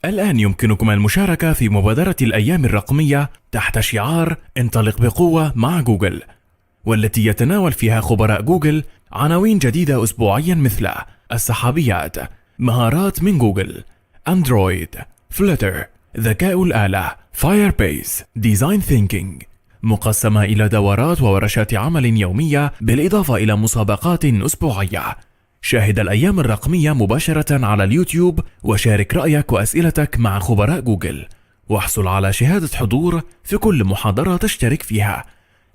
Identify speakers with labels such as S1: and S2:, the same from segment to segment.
S1: الآن يمكنكم المشاركة في مبادرة الأيام الرقمية تحت شعار انطلق بقوة مع جوجل، والتي يتناول فيها خبراء جوجل عناوين جديدة أسبوعيا مثل السحابيات، مهارات من جوجل، أندرويد، فلتر، ذكاء الآلة، فايربيس، ديزاين ثينكينج، مقسمة إلى دورات وورشات عمل يومية بالإضافة إلى مسابقات أسبوعية. شاهد الأيام الرقمية مباشرة على اليوتيوب وشارك رأيك وأسئلتك مع خبراء جوجل، واحصل على شهادة حضور في كل محاضرة تشترك فيها.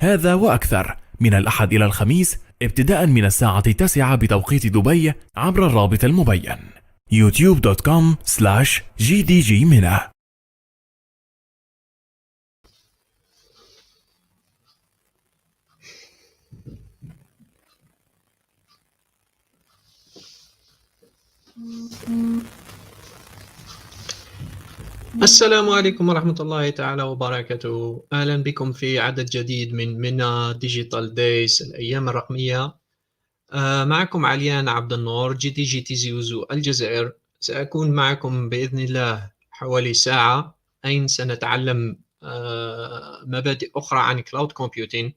S1: هذا وأكثر من الأحد إلى الخميس ابتداء من الساعة 9 بتوقيت دبي عبر الرابط المبين youtube.com/gdgmena.
S2: السلام عليكم ورحمة الله تعالى وبركاته. أهلا بكم في عدد جديد من MENA ديجيتال دايز الأيام الرقمية. معكم عليان عبد النور جي تي زوزو الجزائر. سأكون معكم بإذن الله حوالي ساعة، أين سنتعلم مبادئ أخرى عن كلاود كومبيوتينج.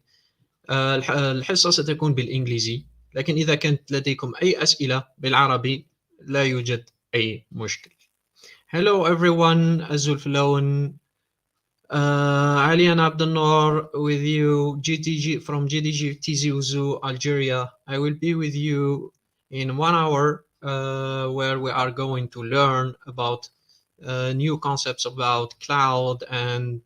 S2: الحصة ستكون بالإنجليزي، لكن إذا كانت لديكم أي أسئلة بالعربي لا يوجد أي مشكل. Hello everyone, Azul Flown, Aliane Abdenour with you, GTG from GDG Tizi Ouzou, Algeria. I will be with you in 1 hour where we are going to learn about new concepts about cloud and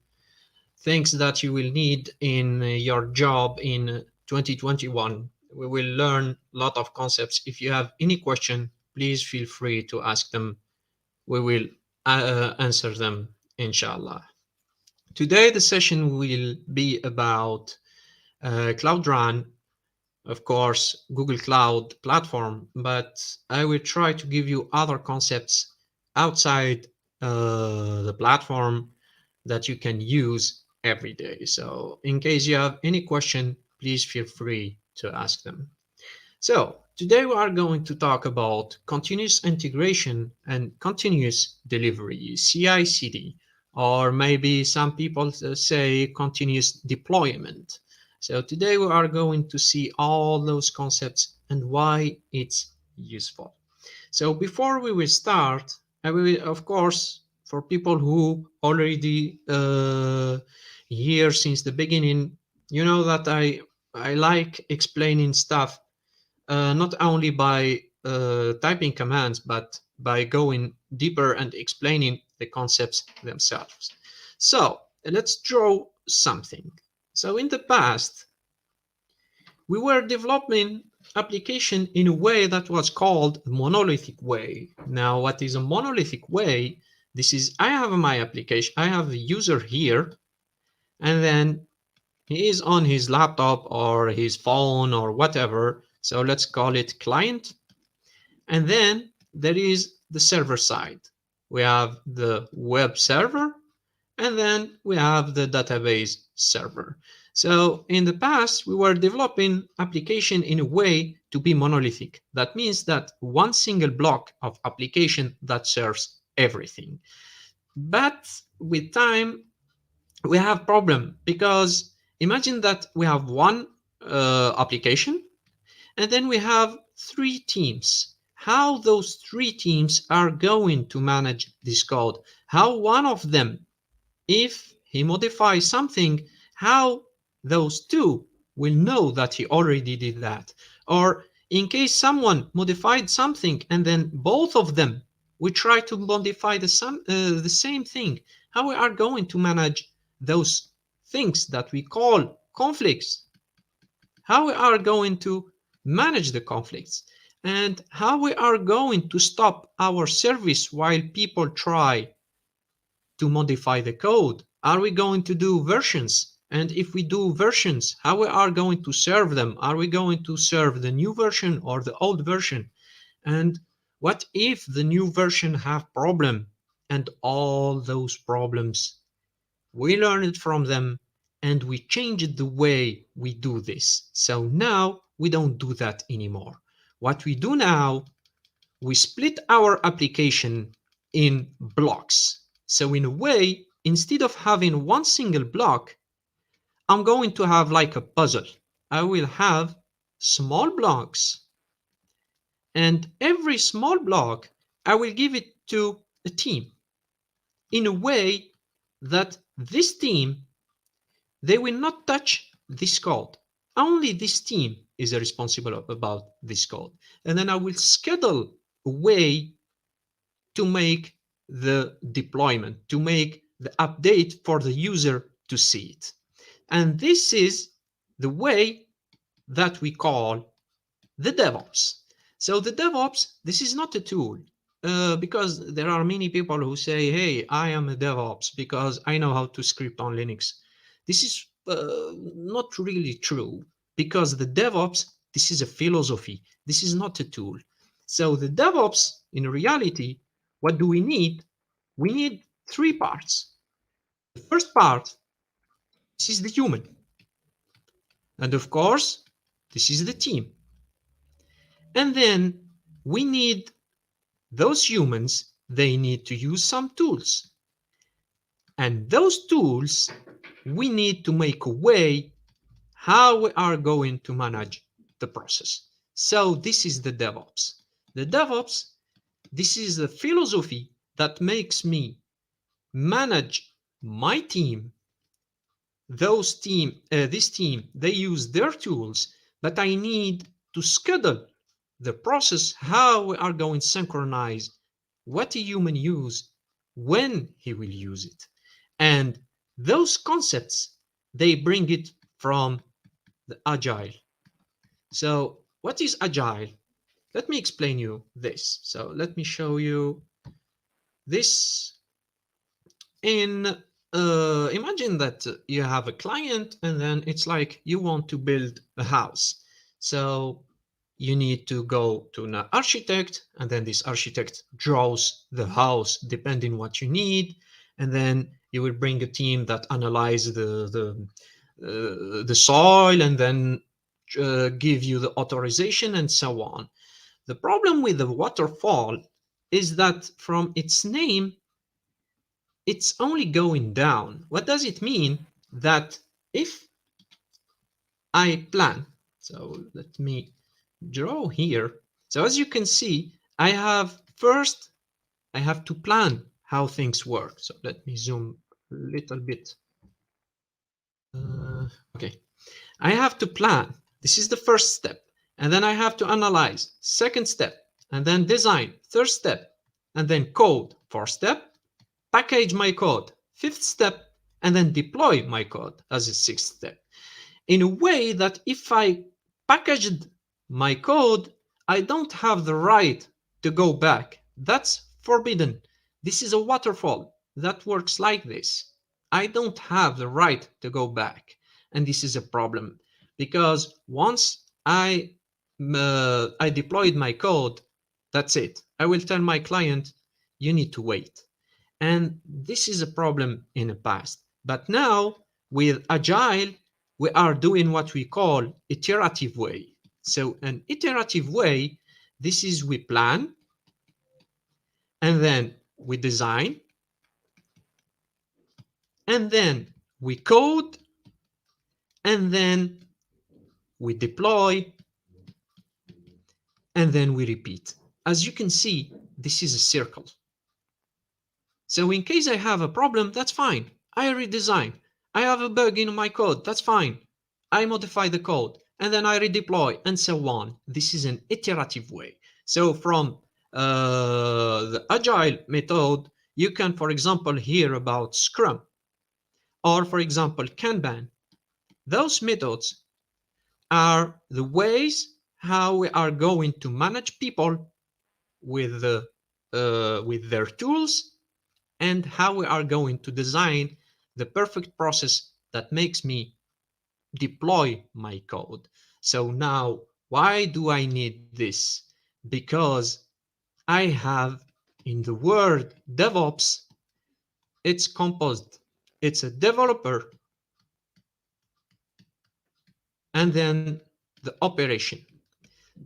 S2: things that you will need in your job in 2021. We will learn a lot of concepts. If you have any question, please feel free to ask them. We will answer them, inshallah. Today the session will be about Cloud Run, of course, Google Cloud Platform, but I will try to give you other concepts outside the platform that you can use every day. So in case you have any question, please feel free to ask them. So today we are going to talk about continuous integration and continuous delivery, CI/CD, or maybe some people say continuous deployment. So today we are going to see all those concepts and why it's useful. So before we will start, I will, of course, for people who already here since the beginning, you know that I like explaining stuff not only by typing commands, but by going deeper and explaining the concepts themselves. So let's draw something. So in the past, we were developing application in a way that was called monolithic way. Now, what is a monolithic way? This is, I have my application, I have a user here, and then he is on his laptop or his phone or whatever. So let's call it client. And then there is the server side. We have the web server, and then we have the database server. So in the past, we were developing application in a way to be monolithic. That means that one single block of application that serves everything. But with time, we have problem, because imagine that we have one application, and then we have 3 teams. How those 3 teams are going to manage this code? How one of them, if he modifies something, how those 2 will know that he already did that? Or in case someone modified something and then both of them we try to modify the same thing, how we are going to manage those things that we call conflicts? How we are going to manage the conflicts, and how we are going to stop our service while people try to modify the code? Are we going to do versions? And if we do versions, how we are going to serve them? Are we going to serve the new version or the old version? And what if the new version have problem? And all those problems, we learned from them and we changed the way we do this. So now we don't do that anymore. What we do now, we split our application in blocks. So in a way, instead of having one single block, I'm going to have like a puzzle. I will have small blocks, and every small block, I will give it to a team in a way that this team, they will not touch this code. Only this team is responsible about this code. And then I will schedule a way to make the deployment, to make the update for the user to see it. And this is the way that we call the DevOps. So the DevOps, this is not a tool, because there are many people who say, hey, I am a DevOps because I know how to script on Linux. This is not really true, because the DevOps, this is a philosophy. This is not a tool. So the DevOps, in reality, what do we need? We need three parts. The first part, this is the human. And of course, this is the team. And then we need those humans, they need to use some tools. And those tools, we need to make a way how we are going to manage the process. So this is the DevOps. The DevOps, this is the philosophy that makes me manage my team. This team, they use their tools, but I need to schedule the process how we are going to synchronize what a human use, when he will use it. And those concepts, they bring it from the agile. So what is agile? Let me explain you this. So let me show you this in imagine that you have a client, and then it's like you want to build a house. So you need to go to an architect, and then this architect draws the house depending what you need, and then you will bring a team that analyze the soil, and then give you the authorization and so on. The problem with the waterfall is that from its name, it's only going down. What does it mean? That if I plan, so let me draw here. So as you can see, I have to plan how things work. So let me zoom a little bit. Okay, I have to plan. This is the first step. And then I have to analyze, second step, and then design, third step, and then code, fourth step, package my code, fifth step, and then deploy my code as a sixth step. In a way that if I packaged my code, I don't have the right to go back. That's forbidden. This is a waterfall that works like this. I don't have the right to go back. And this is a problem, because once I deployed my code, that's it. I will tell my client, you need to wait. And this is a problem in the past. But now with Agile, we are doing what we call iterative way. So an iterative way, this is we plan, and then we design, and then we code, and then we deploy, and then we repeat. As you can see, this is a circle. So in case I have a problem, that's fine. I redesign. I have a bug in my code, that's fine. I modify the code, and then I redeploy, and so on. This is an iterative way. So from the Agile method, you can, for example, hear about Scrum, or for example, Kanban. Those methods are the ways how we are going to manage people with their tools, and how we are going to design the perfect process that makes me deploy my code. So now, why do I need this? Because I have, in the word DevOps, it's composed. It's a developer, and then the operation.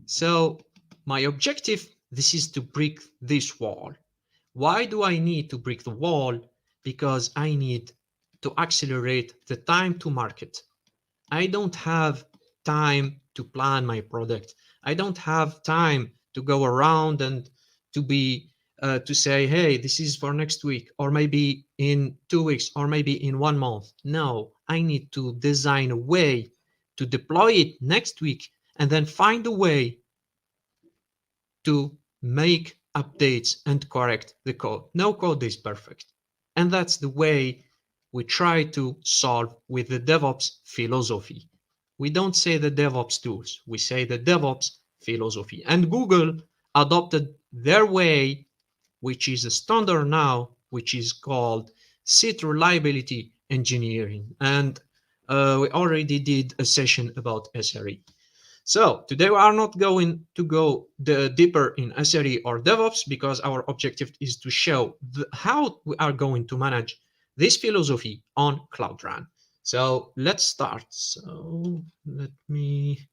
S2: So my objective, this is to break this wall. Why do I need to break the wall? Because I need to accelerate the time to market. I don't have time to plan my product. I don't have time to go around and to be to say, hey, this is for next week, or maybe in 2 weeks, or maybe in 1 month. No, I need to design a way to deploy it next week and then find a way to make updates and correct the code. No code is perfect. And that's the way we try to solve with the DevOps philosophy. We don't say the DevOps tools, we say the DevOps philosophy. And Google adopted their way, which is a standard now, which is called Site Reliability Engineering. And we already did a session about SRE. So today we are not going to go deeper in SRE or DevOps because our objective is to show how we are going to manage this philosophy on Cloud Run. So let's start. So let me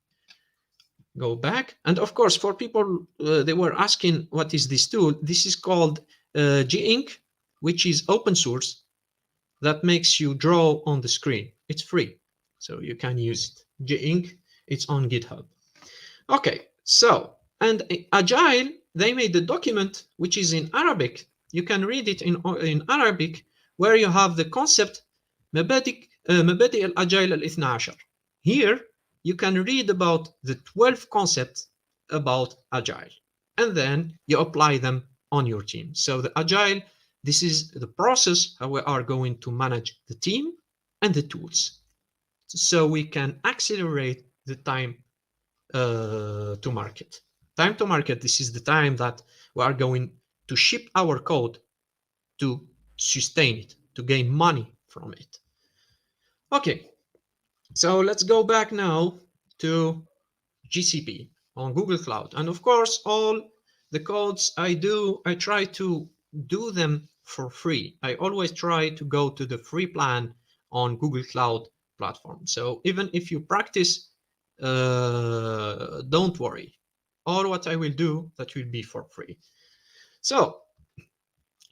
S2: go back. And of course, for people, they were asking, what is this tool? This is called G-Ink, which is open source that makes you draw on the screen. It's free, so you can use it. G-Ink, it's on GitHub. Okay, so, and Agile, they made a document which is in Arabic. You can read it in Arabic, where you have the concept مبادئ الأجايل الاثنى عشر. Here, you can read about the 12 concepts about Agile, and then you apply them on your team. So the Agile, this is the process how we are going to manage the team and the tools. So we can accelerate the time to market. Time to market, this is the time that we are going to ship our code to sustain it, to gain money from it. Okay, so let's go back now to GCP on Google Cloud. And of course, all the codes I try to do them for free. I always try to go to the free plan on Google Cloud platform. So even if you practice, don't worry. All what I will do, that will be for free. So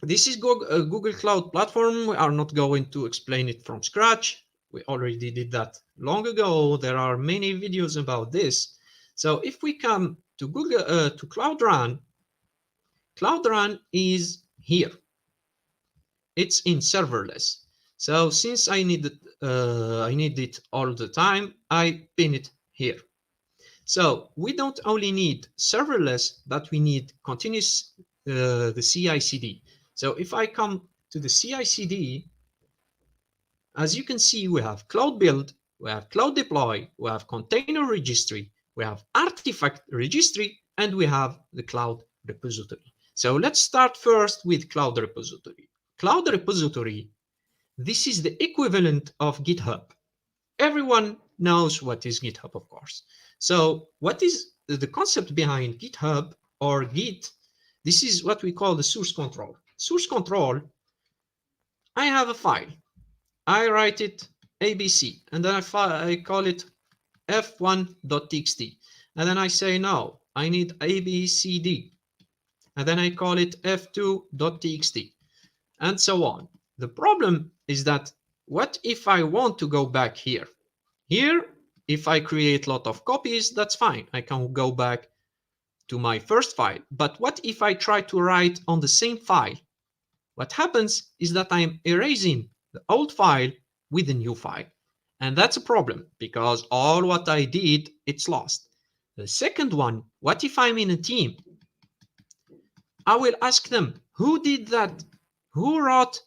S2: this is Google Cloud Platform. We are not going to explain it from scratch. We already did that long ago. There are many videos about this. So if we come to Google to Cloud Run is here. It's in serverless. So since I need it all the time, I pin it here. So we don't only need serverless, but we need continuous the CI/CD. So if I come to the CI/CD, as you can see, we have cloud build, we have cloud deploy, we have container registry, we have artifact registry, and we have the cloud repository. So let's start first with cloud repository. Cloud repository, this is the equivalent of GitHub. Everyone knows what is GitHub, of course. So what is the concept behind GitHub or Git? This is what we call the source control. Source control, I have a file. I write it ABC, and then I call it f1.txt. And then I say, no, I need ABCD. And then I call it f2.txt, and so on. The problem is that what if I want to go back here? Here, if I create a lot of copies, that's fine. I can go back to my first file. But what if I try to write on the same file? What happens is that I'm erasing the old file with the new file. And that's a problem because all what I did, it's lost. The second one, what if I'm in a team? I will ask them, who did that? Who wrote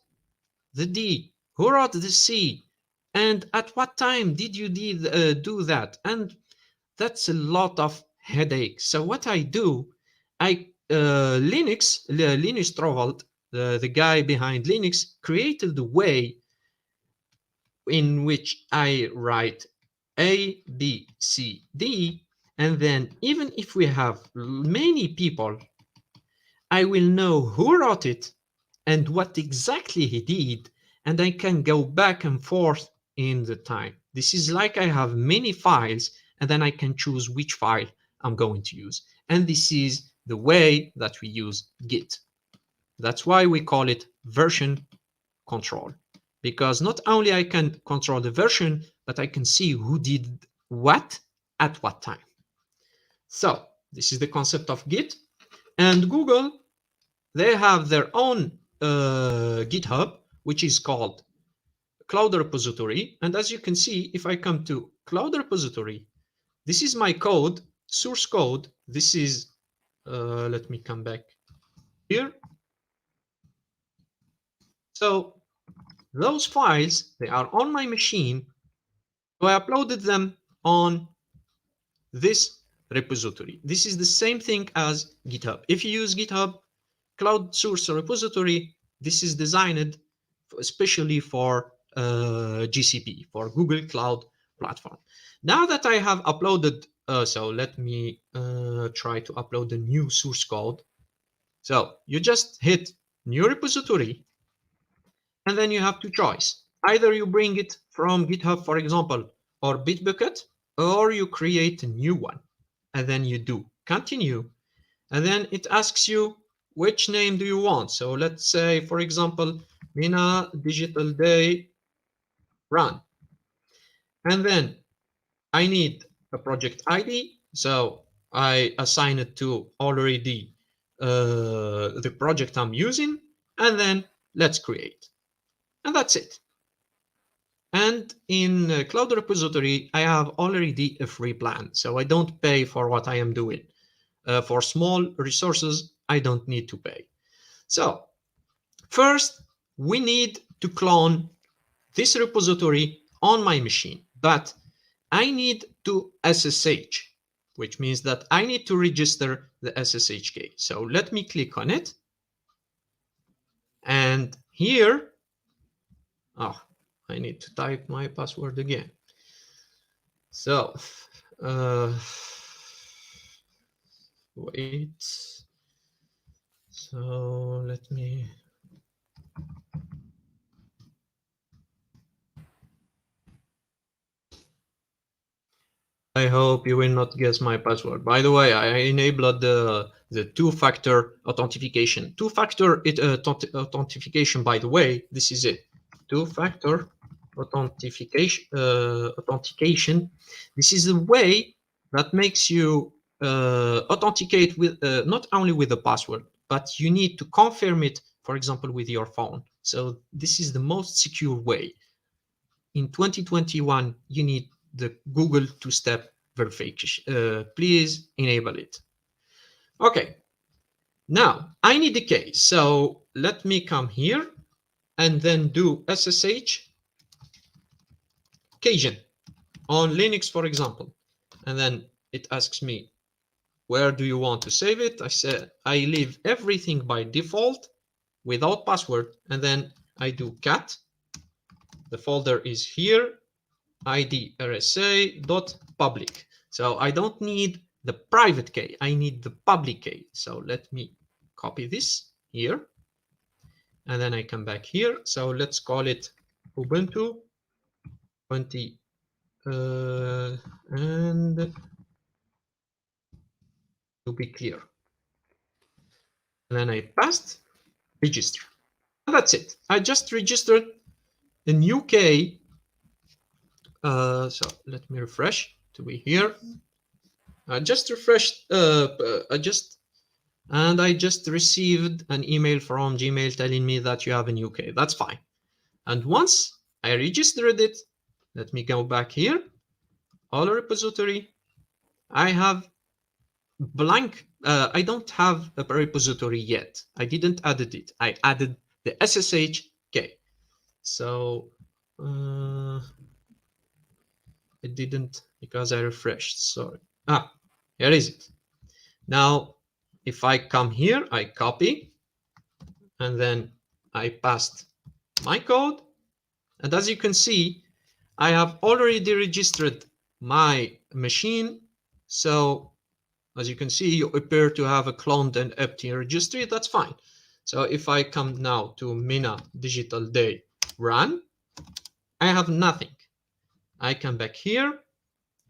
S2: the D? Who wrote the C? And at what time did you do that? And that's a lot of headaches. So what I do, Linus Torvald, the guy behind Linux, created the way in which I write A, B, C, D, and then even if we have many people, I will know who wrote it and what exactly he did, and I can go back and forth in the time. This is like I have many files, and then I can choose which file I'm going to use. And this is the way that we use Git. That's why we call it version control, because not only I can control the version, but I can see who did what at what time. So this is the concept of Git. And Google, they have their own GitHub, which is called Cloud Repository. And as you can see, if I come to Cloud Repository, this is my code, source code. This is, let me come back here. So those files, they are on my machine. So I uploaded them on this repository. This is the same thing as GitHub. If you use GitHub Cloud Source Repository, this is designed especially for GCP, for Google Cloud Platform. Now that I have uploaded, so let me try to upload the new source code. So you just hit new repository, and then you have two choices. Either you bring it from GitHub, for example, or Bitbucket, or you create a new one, and then you do continue, and then it asks you which name do you want. So let's say, for example, MENA Digital Day Run, and then I need a project ID, so I assign it to already the project I'm using, and then let's create, and that's it. And in Cloud Repository, I have already a free plan, so I don't pay for what I am doing. For small resources, I don't need to pay. So first, we need to clone this repository on my machine, but I need to SSH, which means that I need to register the SSH key. So let me click on it. And here, I need to type my password again. So, wait. So let me. I hope you will not guess my password. By the way, I enabled the two-factor authentication. Two-factor authentication, by the way, this is it. Two-factor authentication. This is the way that makes you authenticate with not only with the password, but you need to confirm it, for example, with your phone. So this is the most secure way. In 2021, you need the Google two-step verification. Please enable it. Okay, now I need the key. So let me come here and then do SSH Cajun on Linux, for example. And then it asks me, where do you want to save it? I said, I leave everything by default without password. And then I do cat. The folder is here. ID rsa.public. So I don't need the private key, I need the public key. So let me copy this here. And then I come back here. So let's call it Ubuntu 20 and to be clear. And then I passed register. And that's it. I just registered a new key. So let me refresh to be here. I just refreshed. I just received an email from Gmail telling me that you have a new key. That's fine. And once I registered it, let me go back here. All repository. I have blank. I don't have a repository yet. I didn't add it. I added the SSH key. So it didn't because I refreshed. Sorry. Here is it. Now, if I come here, I copy, and then I paste my code. And as you can see, I have already registered my machine. So as you can see, you appear to have a cloned and empty registry. That's fine. So if I come now to MENA Digital Day Run, I have nothing. I come back here.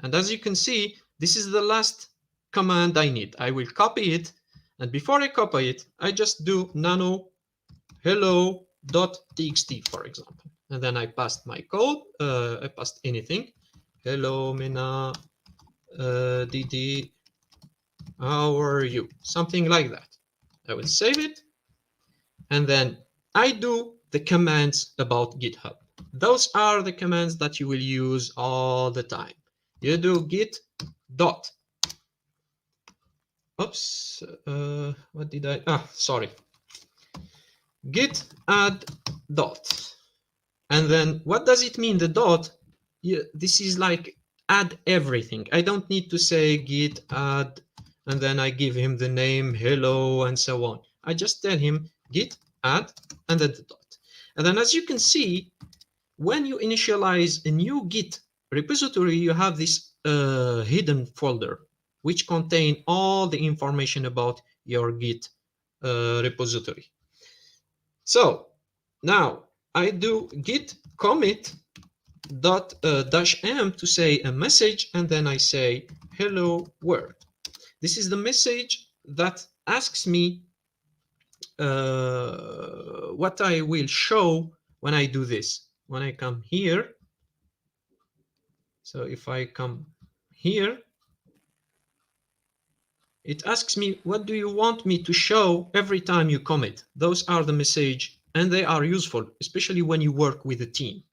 S2: And as you can see, this is the last command I need. I will copy it. And before I copy it, I just do nano hello.txt, for example. And then I passed my code. I passed anything. Hello, MENA, DD, how are you? Something like that. I will save it. And then I do the commands about GitHub. Those are the commands that you will use all the time. You do git dot. Oops, what did I? Sorry. Git add dot. And then what does it mean, the dot? This is like add everything. I don't need to say git add, and then I give him the name, hello, and so on. I just tell him git add, and then the dot. And then as you can see, when you initialize a new Git repository, you have this hidden folder, which contain all the information about your Git repository. So now I do git commit dot -m to say a message, and then I say hello world. This is the message that asks me what I will show when I do this. When I come here, so if I come here, it asks me, what do you want me to show every time you commit? Those are the message, and they are useful, especially when you work with a team.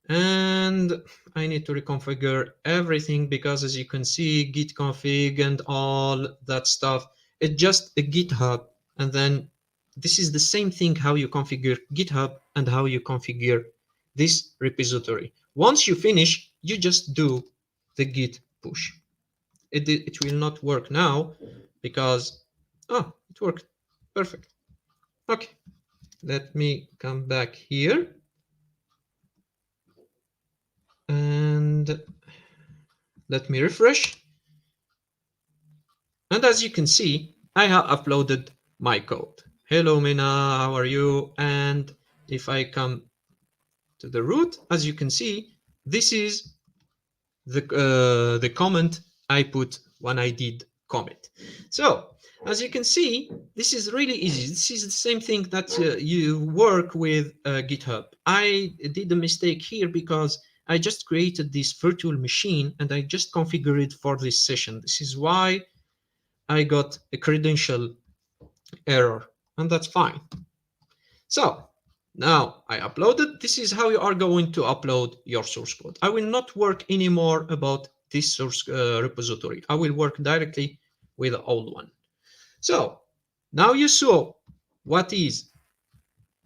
S2: And I need to reconfigure everything because, as you can see, git config and all that stuff, it's just a GitHub. And then this is the same thing how you configure GitHub and how you configure this repository. Once you finish, you just do the git push. It will not work now because, it worked perfect. Okay, let me come back here. And let me refresh. And as you can see, I have uploaded my code. Hello, MENA, how are you? And if I come to the root, as you can see, this is the comment I put when I did commit. So as you can see, this is really easy. This is the same thing that you work with GitHub. I did a mistake here because I just created this virtual machine and I just configured it for this session. This is why I got a credential error, and that's fine. So now I uploaded. This is how you are going to upload your source code. I will not work anymore about this source repository. I will work directly with the old one. So now you saw what is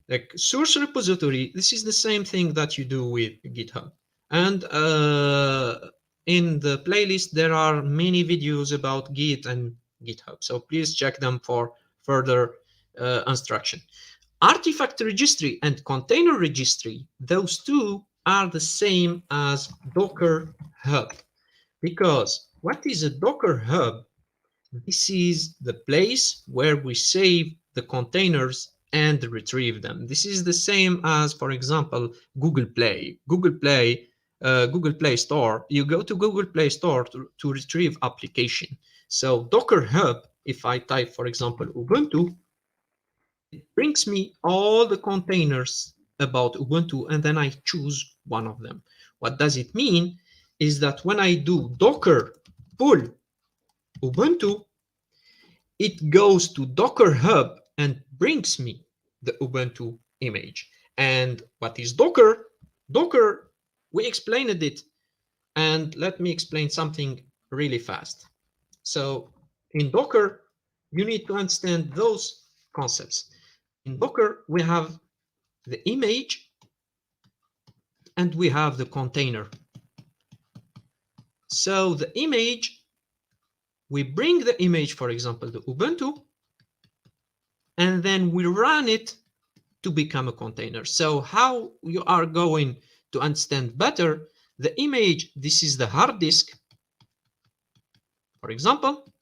S2: the source repository. This is the same thing that you do with GitHub. And in the playlist, there are many videos about Git and GitHub. So please check them for further instruction. Artifact registry and container registry, those two are the same as Docker Hub. Because what is a Docker Hub? This is the place where we save the containers and retrieve them. This is the same as, for example, Google Play. Google Play Store. You go to Google Play Store to retrieve application. So Docker Hub, if I type, for example, Ubuntu, it brings me all the containers about Ubuntu, and then I choose one of them. What does it mean is that when I do Docker pull Ubuntu, it goes to Docker Hub and brings me the Ubuntu image. And what is Docker? Docker, we explained it, and let me explain something really fast. So in Docker, you need to understand those concepts. In Docker, we have the image and we have the container. So the image, we bring the image, for example, the Ubuntu, and then we run it to become a container. So how you are going to understand better, the image, this is the hard disk, for example,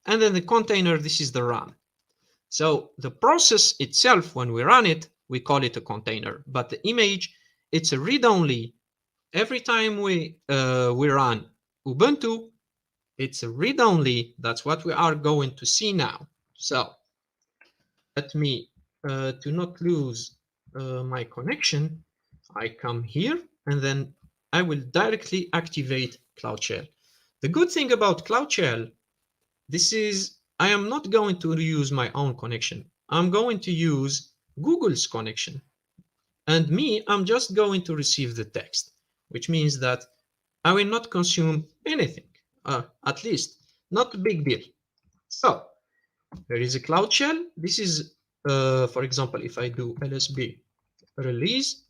S2: and then the container, this is the RAM. So the process itself, when we run it, we call it a container, but the image, it's a read-only. Every time we run Ubuntu, it's a read-only. That's what we are going to see now. So let me to not lose my connection, I come here and then I will directly activate Cloud Shell. The good thing about Cloud Shell, this is, I am not going to use my own connection. I'm going to use Google's connection. And me, I'm just going to receive the text, which means that I will not consume anything, at least not a big deal. So there is a Cloud Shell. This is, for example, if I do LSB release,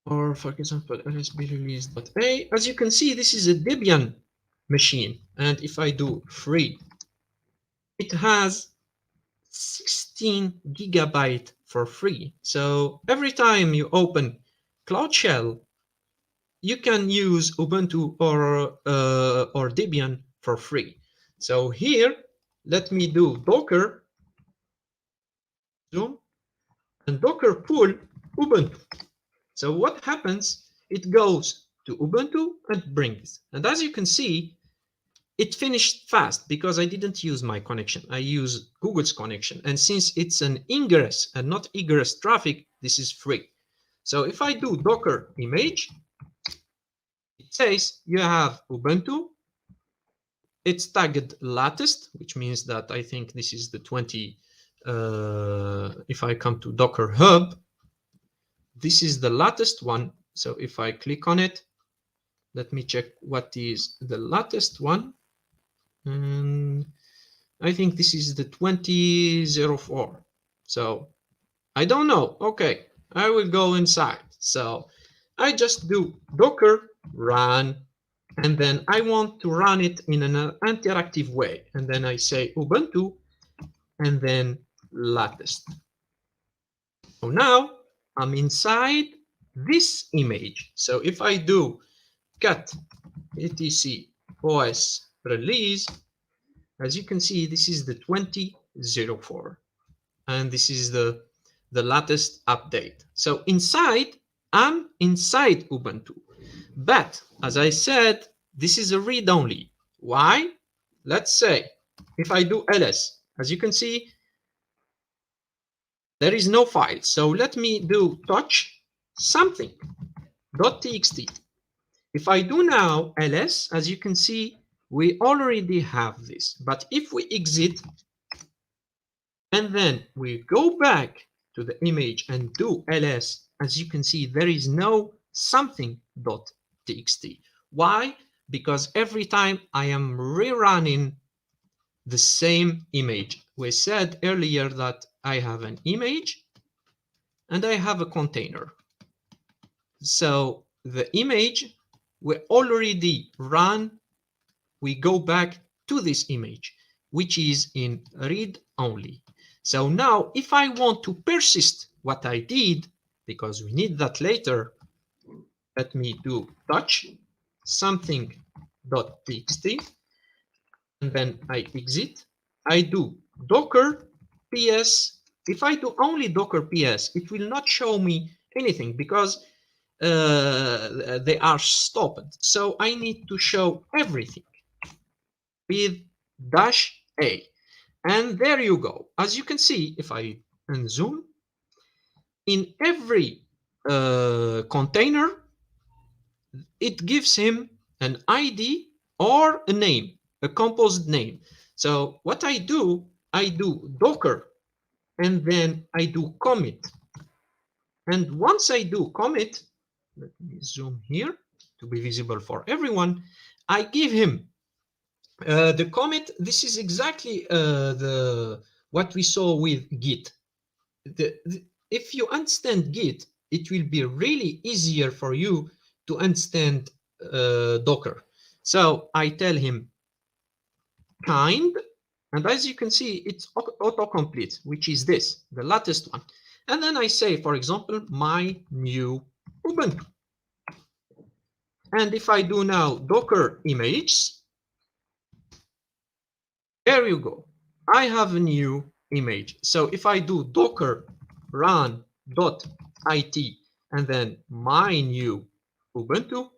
S2: or for example, LSB release.a, as you can see, this is a Debian machine. And if I do free, it has 16 gigabyte for free. So every time you open Cloud Shell, you can use Ubuntu or Debian for free. So here, let me do Docker zoom and Docker pull Ubuntu. So what happens? It goes to Ubuntu and brings. And as you can see, it finished fast because I didn't use my connection. I use Google's connection. And since it's an ingress and not egress traffic, this is free. So if I do Docker image, it says you have Ubuntu. It's tagged latest, which means that I think this is the 20. If I come to Docker Hub, this is the latest one. So if I click on it, let me check what is the latest one. And I think this is the 2004. So I don't know. Okay, I will go inside. So I just do Docker run, and then I want to run it in an interactive way. And then I say Ubuntu, and then latest. So now I'm inside this image. So if I do cat etc os release, as you can see, this is the 2004. And this is the latest update. So inside, I'm inside Ubuntu. But as I said, this is a read-only. Why? Let's say if I do ls, as you can see, there is no file. So let me do touch something.txt. If I do now ls, as you can see, we already have this. But if we exit and then we go back to the image and do ls, as you can see, there is no something.txt. Why? Because every time I am rerunning the same image. We said earlier that I have an image and I have a container. So the image we already run, we go back to this image, which is in read only. So now if I want to persist what I did, because we need that later, let me do touch something.txt, and then I exit. I do Docker PS. If I do only Docker PS, it will not show me anything because they are stopped. So I need to show everything with -a. And there you go. As you can see, if I unzoom, in every container, it gives him an ID or a name, a composed name. So what I do Docker, and then I do commit. And once I do commit, let me zoom here to be visible for everyone, I give him the commit. This is exactly what we saw with Git. If you understand Git, it will be really easier for you to understand Docker. So I tell him kind, and as you can see, it's autocomplete, which is this, the latest one. And then I say, for example, my new Ubuntu. And if I do now Docker images, there you go. I have a new image. So if I do Docker run.it and then my new Ubuntu,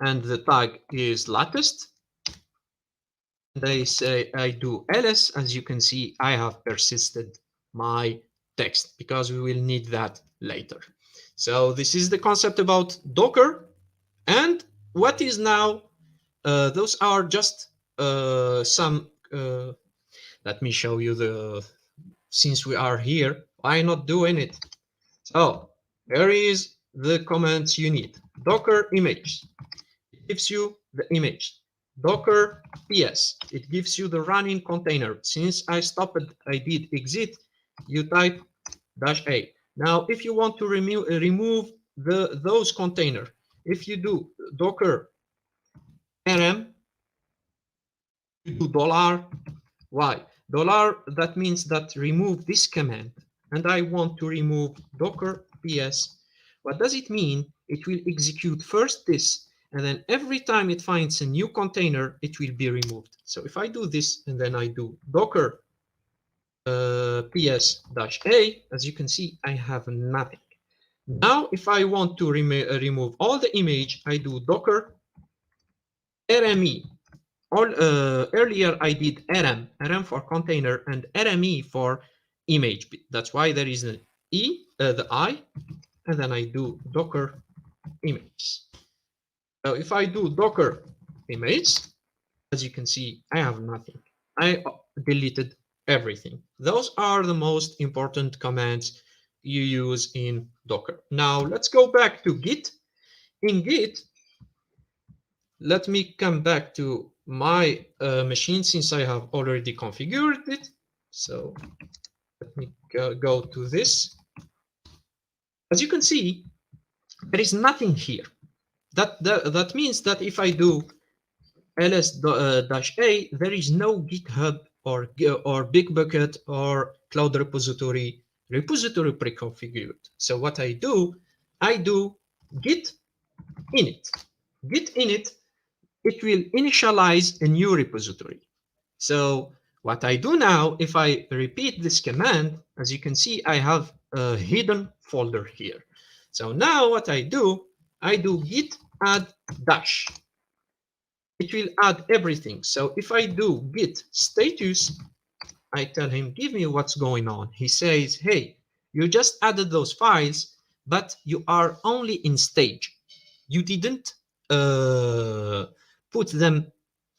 S2: and the tag is latest, I say I do ls. As you can see, I have persisted my text because we will need that later. So this is the concept about Docker. And what is now, those are just some, let me show you the, since we are here, why not doing it? So there is the commands you need. Docker image, it gives you the image. Docker ps, it gives you the running container. Since I stopped, I did exit, you type -a. Now, if you want to remove those container, if you do docker rm, you do $y. Dollar, that means that remove this command. And I want to remove docker ps. What does it mean? It will execute first this, and then every time it finds a new container, it will be removed. So if I do this and then I do docker ps-a, as you can see, I have nothing. Now, if I want to remove all the image, I do docker rme. Earlier I did rm for container and rme for image. That's why there is an the I, and then I do docker image. So if I do docker image, as you can see, I have nothing. I deleted everything. Those are the most important commands you use in Docker. Now let's go back to Git. In Git, let me come back to my machine since I have already configured it. So let me go to this. As you can see, there is nothing here. That means that if I do ls-a, there is no GitHub or Bitbucket or Cloud repository pre-configured. So what I do git init. Git init, it will initialize a new repository. So what I do now, if I repeat this command, as you can see, I have a hidden folder here. So now what I do git add dash. It will add everything. So if I do git status, I tell him, give me what's going on. He says, hey, you just added those files, but you are only in stage. You didn't put them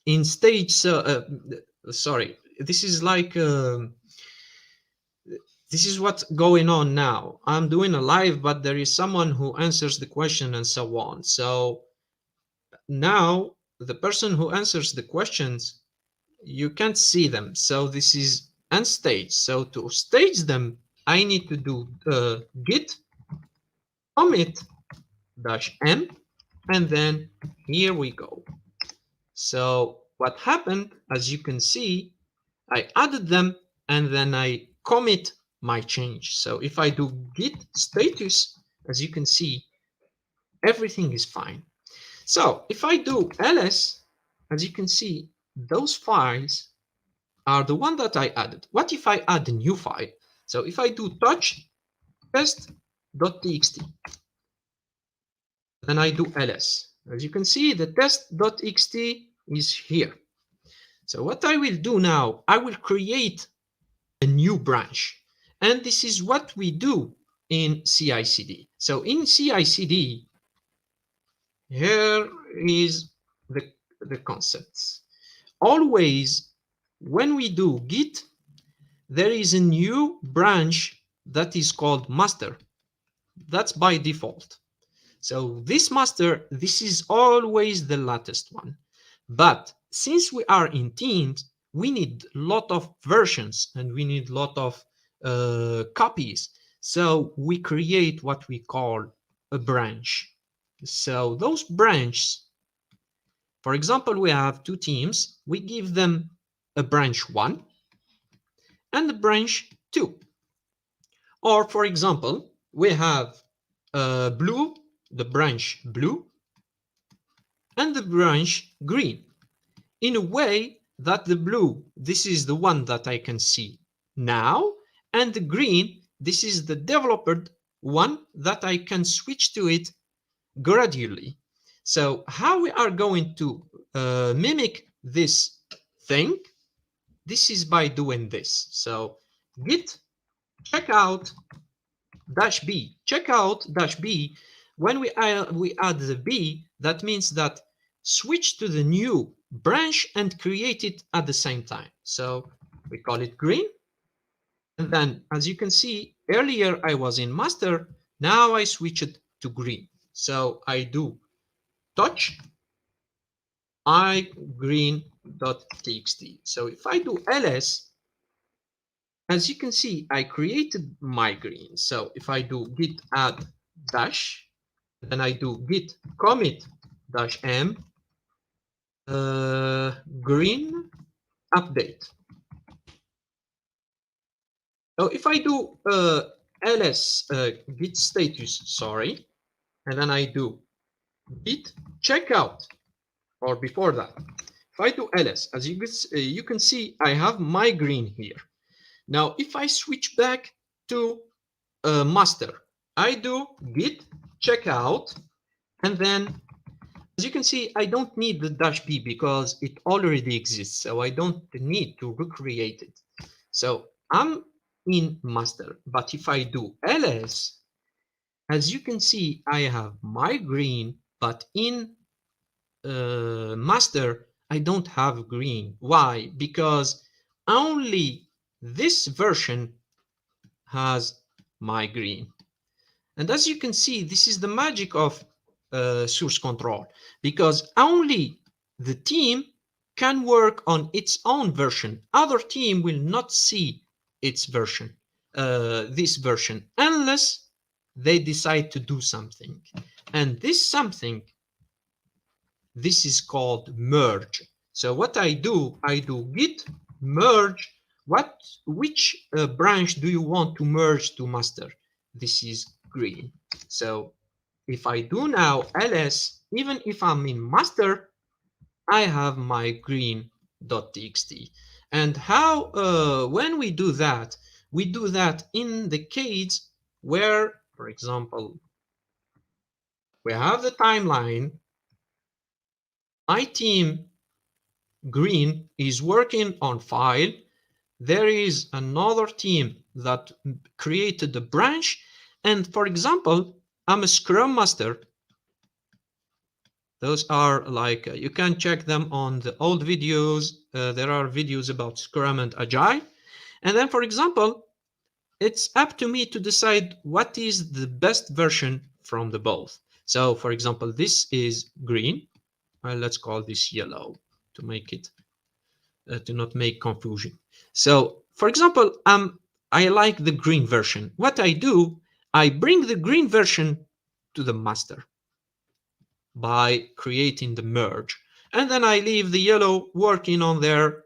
S2: in stage. Sorry, this is like, this is what's going on now. I'm doing a live, but there is someone who answers the question and so on. So now the person who answers the questions, you can't see them. So this is unstaged. So to stage them, I need to do git commit -m, and then here we go. So what happened, as you can see, I added them and then I commit my change. So if I do git status, as you can see, everything is fine. So if I do ls, as you can see, those files are the one that I added. What if I add a new file? So if I do touch test.txt, then I do ls. As you can see, the test.txt is here. So what I will do now, I will create a new branch. And this is what we do in CI/CD. So in CI/CD, here is the concepts. Always, when we do git, there is a new branch that is called master. That's by default. So this master, this is always the latest one. But since we are in teams, we need a lot of versions and we need a lot of copies. So we create what we call a branch. So those branches, for example, we have two teams. We give them a branch 1 and a branch 2. Or for example, we have blue, the branch blue, and the branch green, in a way that the blue, this is the one that I can see now, and the green, this is the developed one that I can switch to it gradually. So how we are going to mimic this thing, this is by doing this. So git checkout dash b, checkout dash b. When we add the b, that means that switch to the new branch and create it at the same time. So we call it green. And then, as you can see, earlier I was in master. Now I switch it to green. So I do touch green.txt. So if I do ls, as you can see, I created my green. So if I do git add dash, then I do git commit dash m green update. So if I do ls git status, sorry, and then I do git checkout, or before that, if I do ls, as you can see, I have my green here. Now, if I switch back to master, I do git checkout, and then, as you can see, I don't need the dash b because it already exists, so I don't need to recreate it. So I'm in master, but if I do ls, as you can see, I have my green, but in master, I don't have green. Why? Because only this version has my green. And as you can see, this is the magic of source control, because only the team can work on its own version. Other team will not see its version, this version, unless they decide to do something. And this something, this is called merge. So what I do git merge. Which branch do you want to merge to master? This is green. So if I do now ls, even if I'm in master, I have my green.txt. And how, when we do that in the case where, for example, we have the timeline, my team green is working on file. There is another team that created a branch. And for example, I'm a Scrum Master. Those are like, you can check them on the old videos. There are videos about Scrum and Agile. And then, for example, it's up to me to decide what is the best version from the both. So, for example, this is green. Let's call this yellow to make it, to not make confusion. So, for example, I like the green version. What I do, I bring the green version to the master by creating the merge, and then I leave the yellow working on their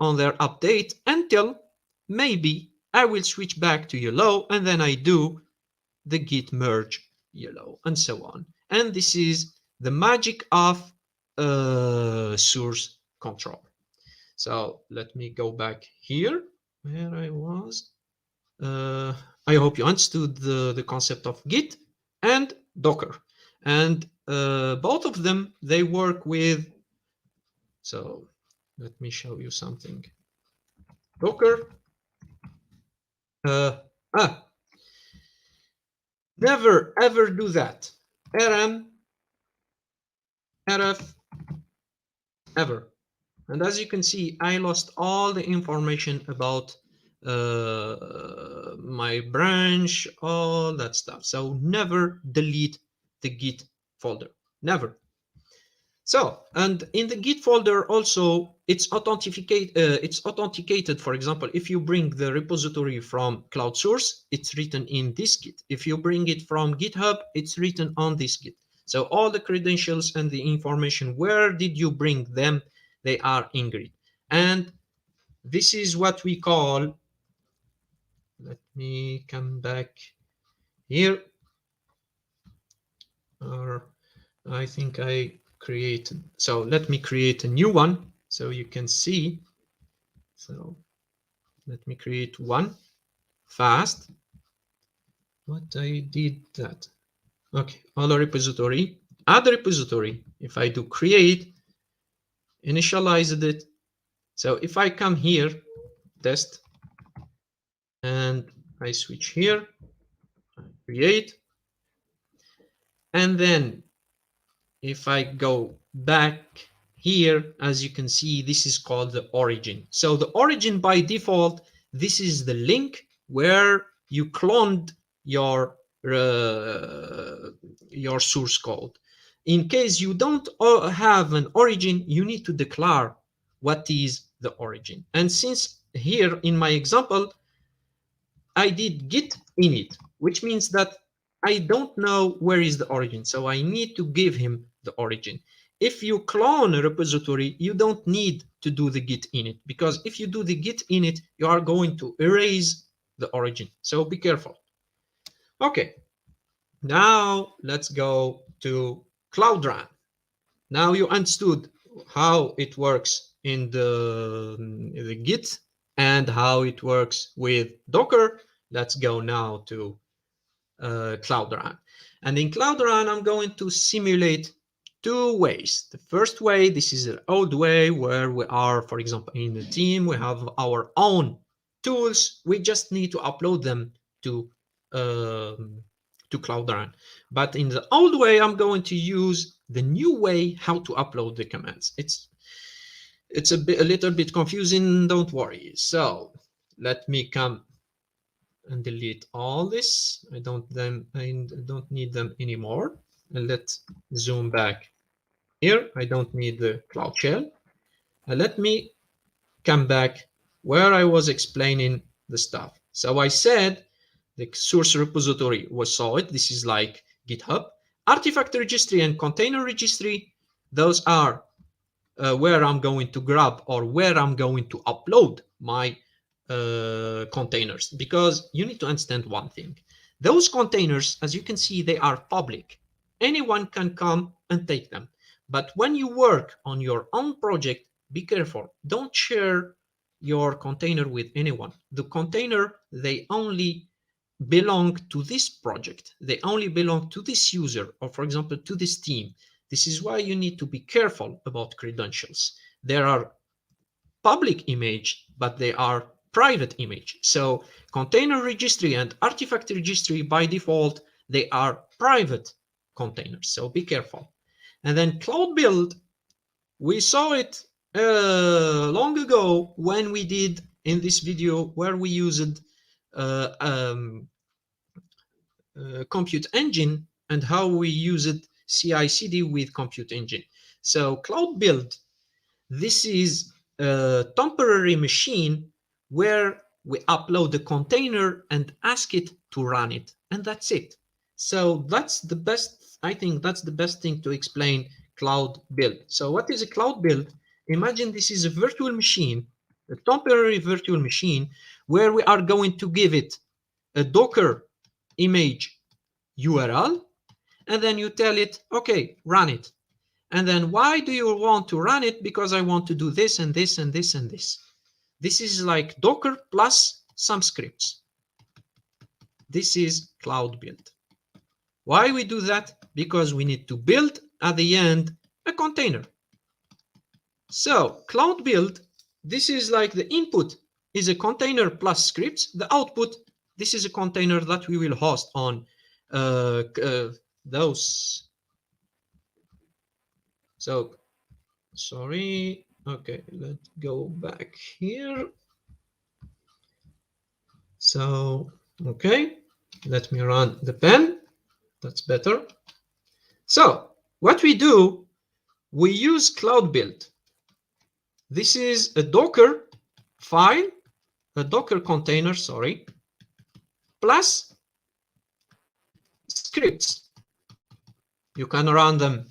S2: update until maybe I will switch back to yellow, and then I do the git merge yellow, and so on. And this is the magic of source control. So let me go back here where I was. I hope you understood the concept of Git and Docker. And both of them, they work with, so let me show you something. Docker. Never ever do that. rm rf ever. And as you can see, I lost all the information about my branch, all that stuff. So never delete the Git folder, never. So, and in the Git folder also, it's authenticated. For example, if you bring the repository from cloud source, it's written in this Git. If you bring it from GitHub, it's written on this Git. So all the credentials and the information, where did you bring them? They are in grid. And this is what we call, let me come back here, or I think I created, so let me create a new one so you can see. So let me create one fast. What I did that. Okay, all repository, add repository. If I do create, initialized it, So if I come here, test, and I switch here, create, and then if I go back here, as you can see, this is called the origin. So the origin by default, this is the link where you cloned your source code. In case you don't have an origin, you need to declare what is the origin. And since here in my example, I did git init, which means that I don't know where is the origin. So I need to give him the origin. If you clone a repository, you don't need to do the git init, because if you do the git init, you are going to erase the origin. So be careful. Okay, now let's go to Cloud Run. Now you understood how it works in the Git and how it works with Docker. Let's go now to Cloud Run. And in Cloud Run, I'm going to simulate two ways. The first way, this is the old way where we are, for example, in the team, we have our own tools. We just need to upload them to Cloud Run. But in the old way, I'm going to use the new way how to upload the commands. It's a little bit confusing, don't worry. So let me come and delete all this. I don't need them anymore. And let's zoom back here. I don't need the Cloud Shell. And let me come back where I was explaining the stuff. So I said the source repository was solid. This is like GitHub. Artifact registry and container registry, those are where I'm going to grab or where I'm going to upload my containers, because you need to understand one thing. Those containers, as you can see, they are public. Anyone can come and take them. But when you work on your own project, be careful. Don't share your container with anyone. The container, they only belong to this project. They only belong to this user, or for example, to this team. This is why you need to be careful about credentials. There are public image, but they are private image. So container registry and artifact registry by default, they are private containers. So be careful. And then cloud build, we saw it long ago when we did in this video where we used compute engine and how we used CI/CD with compute engine. So cloud build, this is a temporary machine where we upload the container and ask it to run it, and that's it. So that's the best, I think that's the best thing to explain cloud build. So what is a cloud build? Imagine this is a virtual machine, a temporary virtual machine, where we are going to give it a Docker image URL, and then you tell it, okay, run it. And then why do you want to run it? Because I want to do this and this and this and this. This is like Docker plus some scripts. This is cloud build. Why we do that? Because we need to build at the end a container. So cloud build, this is like the input is a container plus scripts. The output, this is a container that we will host on those. So sorry. Okay, let's go back here. So, okay, let me run the pen. That's better. So what we do, we use cloud build. This is a Docker file, a Docker container, sorry, plus scripts. You can run them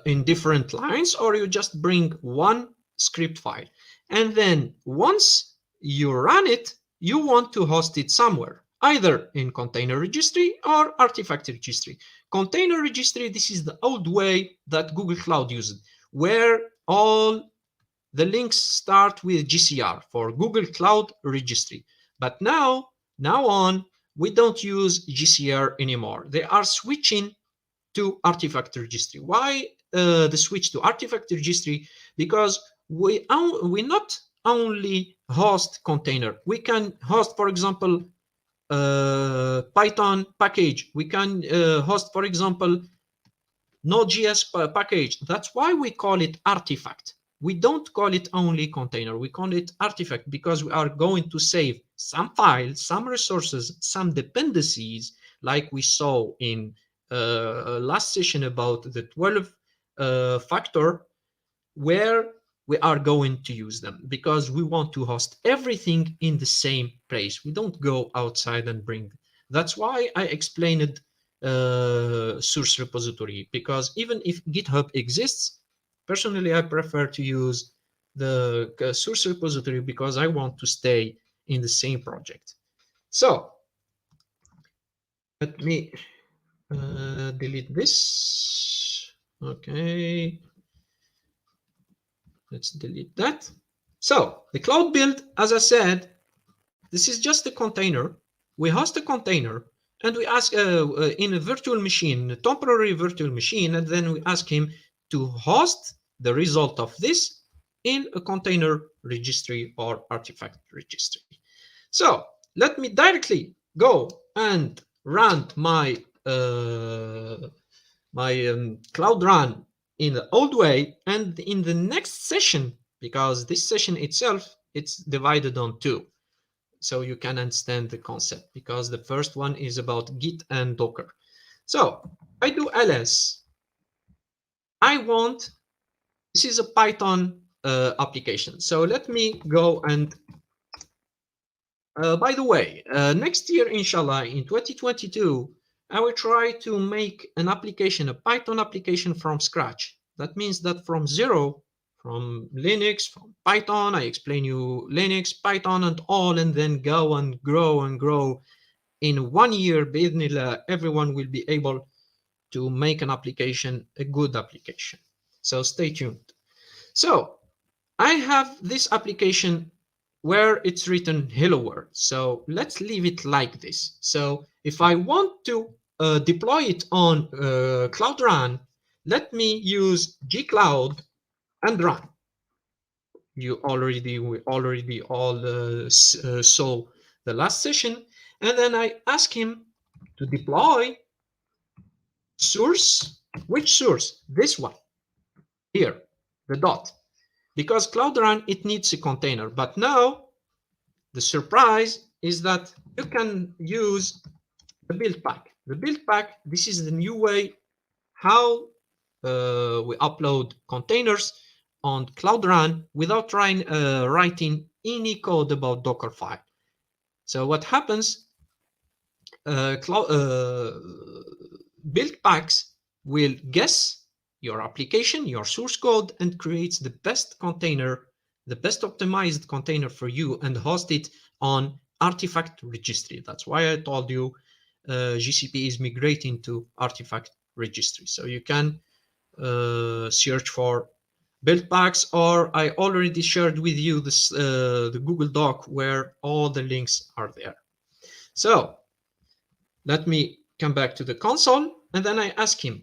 S2: in different lines, or you just bring one script file. And then once you run it, you want to host it somewhere, either in container registry or artifact registry. Container registry, this is the old way that Google Cloud used, where all the links start with GCR for Google Cloud Registry. But now on, we don't use GCR anymore. They are switching to artifact registry. Why the switch to artifact registry? Because we not only host container. We can host, for example, Python package. We can host, for example, Node.js package. That's why we call it artifact. We don't call it only container. We call it artifact because we are going to save some files, some resources, some dependencies, like we saw in last session about the 12 factor, where we are going to use them because we want to host everything in the same place. We don't go outside and bring. That's why I explained source repository, because even if GitHub exists, personally I prefer to use the source repository because I want to stay in the same project. So let me delete this. Okay, let's delete that. So the cloud build, as I said, this is just a container. We host a container and we ask in a virtual machine, a temporary virtual machine, and then we ask him to host the result of this in a container registry or artifact registry. So let me directly go and run my Cloud Run in the old way, and in the next session, because this session itself, it's divided on two, so you can understand the concept, because the first one is about Git and Docker. So I do ls. I want, this is a Python application. So let me go and, by the way, next year, inshallah, in 2022, I will try to make an application, a Python application from scratch. That means that from zero, from Linux, from Python, I explain you Linux, Python, and all, and then go and grow and grow. In 1 year, Bismillah, everyone will be able to make an application, a good application. So stay tuned. So I have this application where it's written hello world. So let's leave it like this. So if I want to deploy it on Cloud Run, let me use gcloud and run. We already all saw the last session. And then I ask him to deploy source. Which source? This one here, the dot. Because Cloud Run, it needs a container. But now the surprise is that you can use the build pack. The build pack, this is the new way how we upload containers on Cloud Run without writing any code about Docker file. So what happens, build packs will guess your application, your source code, and creates the best container, the best optimized container for you, and host it on artifact registry. That's why I told you GCP is migrating to artifact registry. So you can search for build packs, or I already shared with you this the Google Doc where all the links are there. So let me come back to the console, and then I ask him,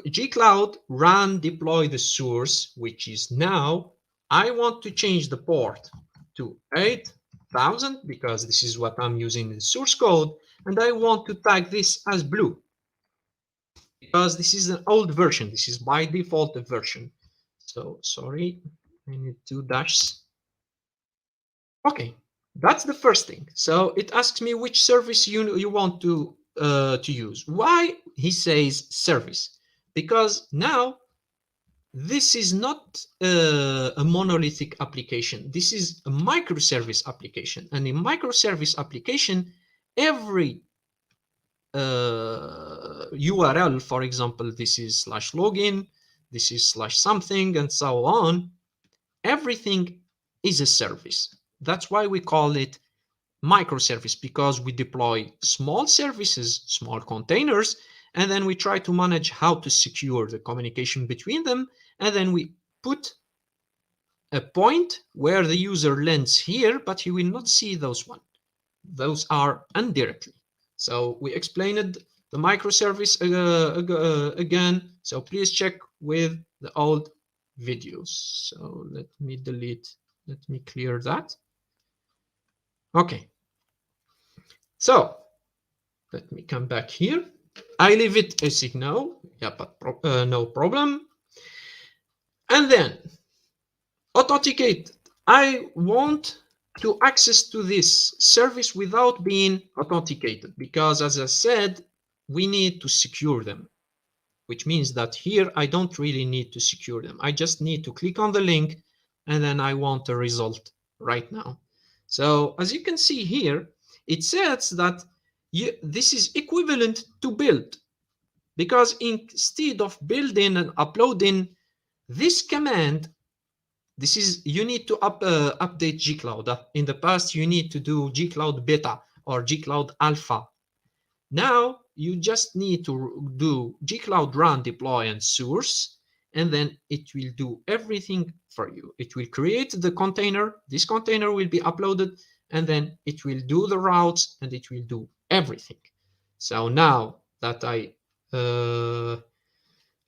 S2: gcloud run deploy the source, which is now, I want to change the port to 8000 because this is what I'm using in the source code, and I want to tag this as blue because this is an old version. This is by default the version. So sorry, I need 2 dashes. Okay, that's the first thing. So it asks me which service you want to use. Why he says service? Because now this is not a monolithic application. This is a microservice application, and in microservice application, every URL, for example, this is /login, this is /something, and so on. Everything is a service. That's why we call it microservice, because we deploy small services, small containers, and then we try to manage how to secure the communication between them. And then we put a point where the user lands here, but he will not see those one. Those are indirectly. So we explained the microservice again. So please check with the old videos. So let me clear that. Okay. So let me come back here. I leave it as no, yeah, but no problem. And then authenticate. I want to access to this service without being authenticated, because as I said, we need to secure them, which means that here I don't really need to secure them. I just need to click on the link and then I want a result right now. So as you can see here, it says that this is equivalent to build, because instead of building and uploading this command, this is, you need to update gcloud. In the past, you need to do gcloud beta or gcloud alpha. Now you just need to do gcloud run, deploy, and source, and then it will do everything for you. It will create the container. This container will be uploaded, and then it will do the routes, and it will do everything. So now that I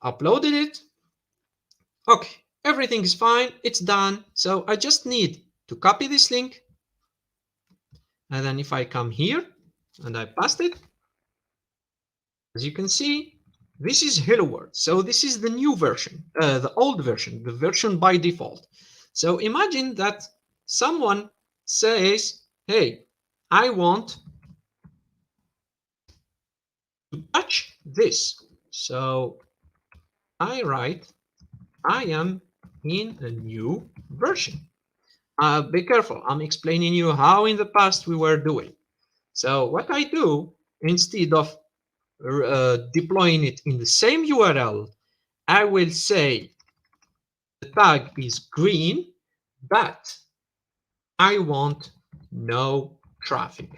S2: uploaded it, okay, everything is fine. It's done. So I just need to copy this link, and then if I come here and I paste it, as you can see, this is Hello World. So this is the new version, the old version, the version by default. So imagine that someone says, hey, I want to touch this. So I write, I am in a new version. Be careful, I'm explaining you how in the past we were doing. So what I do, instead of deploying it in the same URL, I will say the tag is green, but I want no traffic.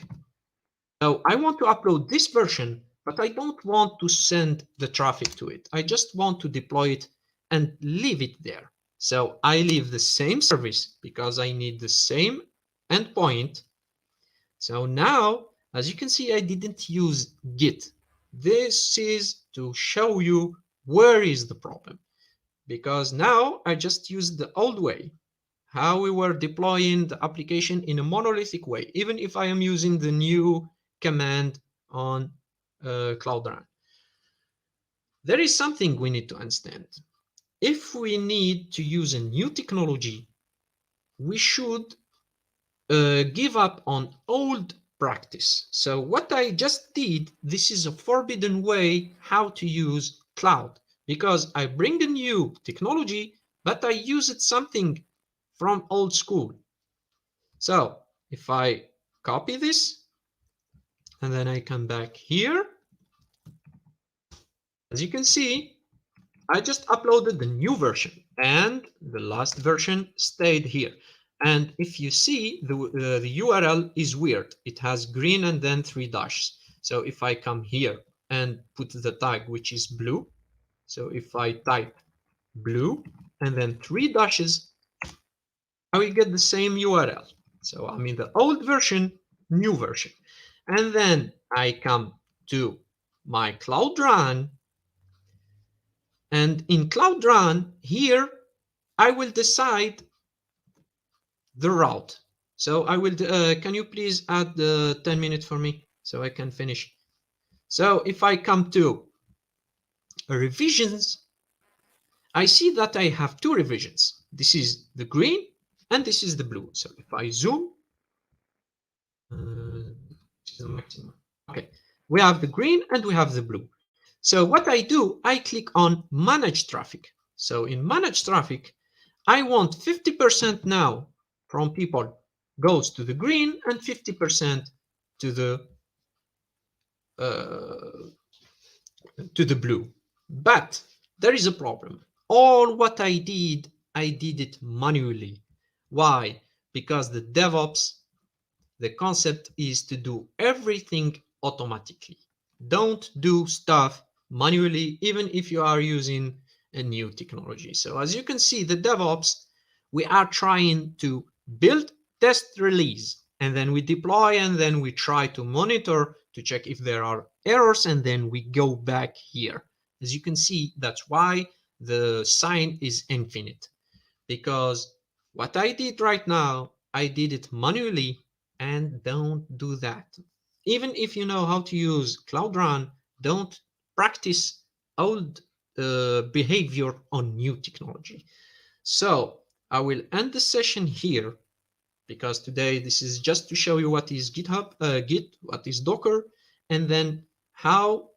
S2: So I want to upload this version, but I don't want to send the traffic to it. I just want to deploy it and leave it there. So I leave the same service because I need the same endpoint. So now, as you can see, I didn't use Git. This is to show you where is the problem, because now I just used the old way, how we were deploying the application in a monolithic way, even if I am using the new command on Cloud Run. There is something we need to understand. If we need to use a new technology, we should give up on old practice. So what I just did, this is a forbidden way how to use cloud, because I bring the new technology, but I use it something from old school. So if I copy this and then I come back here, as you can see, I just uploaded the new version and the last version stayed here. And if you see, the URL is weird. It has green and then 3 dashes. So if I come here and put the tag, which is blue, so if I type blue and then 3 dashes, I will get the same URL. So I'm in the old version, new version. And then I come to my Cloud Run. And in Cloud Run, here, I will decide the route. So I will, can you please add the 10 minutes for me so I can finish? So if I come to revisions, I see that I have 2 revisions. This is the green and this is the blue. So if I zoom, this is the maximum. Okay, we have the green and we have the blue. So what I do, I click on manage traffic. So in manage traffic, I want 50% now from people goes to the green and 50% to the blue. But there is a problem. All what I did it manually. Why? Because the DevOps, the concept is to do everything automatically. Don't do stuff manually, even if you are using a new technology. So as you can see, the DevOps, we are trying to build, test, release, and then we deploy, and then we try to monitor to check if there are errors, and then we go back here. As you can see, that's why the sign is infinite, because what I did right now, I did it manually, and don't do that. Even if you know how to use Cloud Run, don't practice old behavior on new technology. So I will end the session here, because today this is just to show you what is GitHub, Git, what is Docker, and then how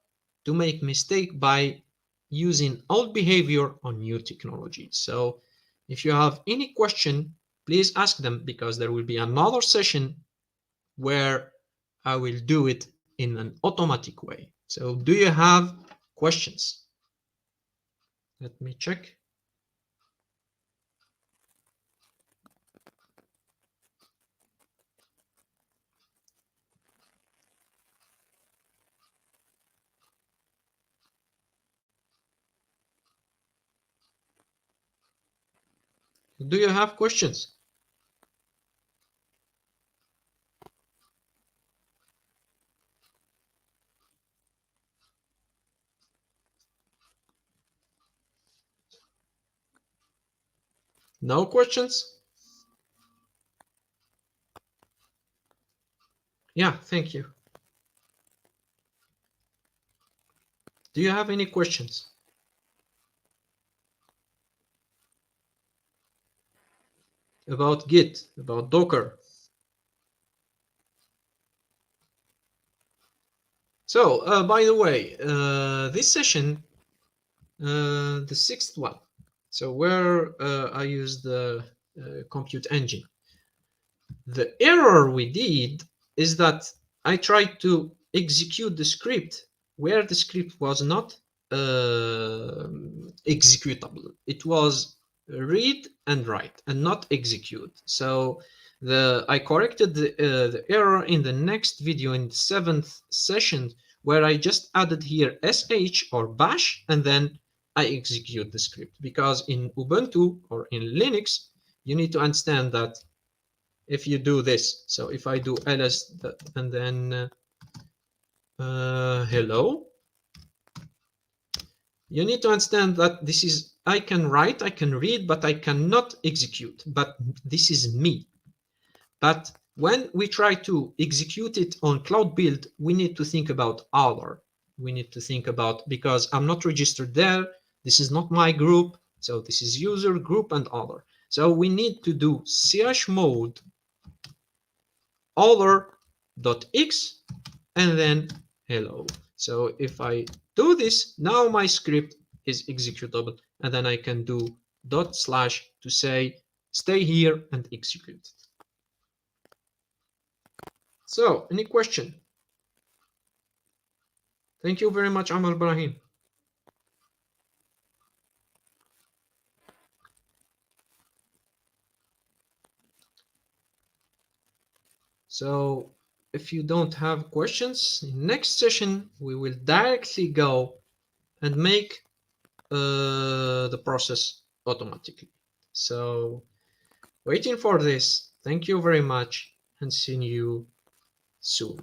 S2: to make mistake by using old behavior on new technology. So if you have any question, please ask them, because there will be another session where I will do it in an automatic way. So do you have questions? Let me check. Do you have questions? No questions? Yeah, thank you. Do you have any questions? About Git, about Docker? So, by the way, this session, the sixth one, so where I use the compute engine, the error we did is that I tried to execute the script where the script was not executable. It was read and write and not execute. So I corrected the error in the next video, in the 7th session, where I just added here sh or bash, and then I execute the script. Because in Ubuntu or in Linux, you need to understand that if you do this, so if I do ls and then hello, you need to understand that this is, I can write, I can read, but I cannot execute. But this is me. But when we try to execute it on Cloud Build, we need to think about other. We need to think about, because I'm not registered there, this is not my group, so this is user, group, and other. So we need to do chmod other.x and then hello. So if I do this, now my script is executable, and then I can do / to say stay here and execute. So any question? Thank you very much, Amar Ibrahim. So if you don't have questions, in next session we will directly go and make the process automatically. So waiting for this. Thank you very much, and see you soon.